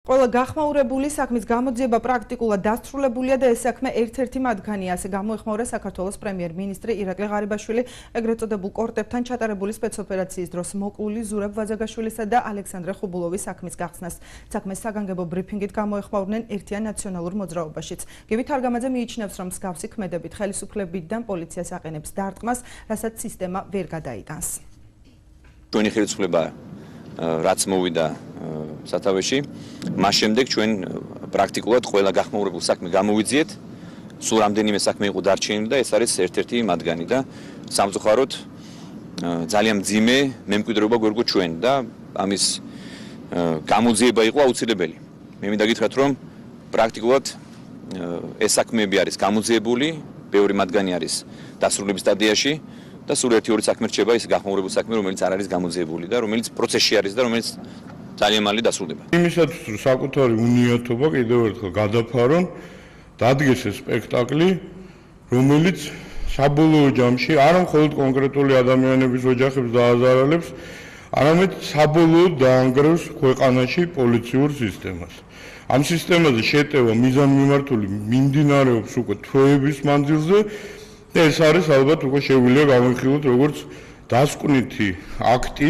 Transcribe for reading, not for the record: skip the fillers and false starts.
ყველა გახმაურებული საქმის გამოძიება პრაქტიკულად დასრულებულია და ეს საქმე ერთ-ერთი მათგანია. ასე გამოეხმაურა საქართველოს პრემიერ-მინისტრი ირაკლი ღარიბაშვილი ეგრეთ წოდებულ კორტებთან ჩატარებული სპეცოპერაციის დროს მოკლული ზურაბ ვაძაგაშვილისა და ალექსანდრე ხუბულოვის საქმის გახსნას. საქმეს საგანგებო ბრიფინგით გამოეხმაურნენ ერთიან ნაციონალურ მოძრაობაშიც. გივით არგამაძე მიიჩნევს, რომ მსგავსი ქმედებით ხელისუფლებიდან პოლიციას აყენებს დარტყმას, რასაც სისტემა ვერ გადაიტანს. ჩვენი ხელისუფლება რაც მოვიდა სათავეში, მას შემდეგ ჩვენ პრაქტიკულად ყველა გახმაურებულ საქმე გამოვიძიეთ. სულ რამდენიმე საქმე იყო დარჩენილი და ეს არის ერთ-ერთი მათგანი და სამწუხაროდ ძალიან მძიმე მემკვიდრეობა გვერგო ჩვენ და ამის გამოძიება იყო აუცილებელი. მე მინდა გითხრათ, რომ პრაქტიკულად ეს საქმეები არის გამოძიებული, ბევრი მათგანი არის დასრულების სტადიაში. და სულ ერთი-ორი საქმე რჩება ის გახმაურებულ საქმე, რომელიც არ არის გამოძიებული და რომელიც პროცესში არის და რომელიც ძალიან მალე დასრულდება. იმისათვის რომ საკუთარი უნიათობა კიდევ ერთხელ გადაფარონ, დადგეს ეს სპექტაკლი, რომელიც საბოლოო ჯამში არა მხოლოდ კონკრეტული ადამიანების ოჯახებს დააზარალებს, არამედ საბოლოოდ დაანგრევს ქვეყანაში პოლიციურ სისტემას. ამ სისტემაზე შეტევა მიზანმიმართული მიმდინარეობს უკვე თვეების მანძილზე. ეს არის ალბათ უკვე შეგვიძლია გამოვიხილოთ როგორც დასკვნითი აქტი.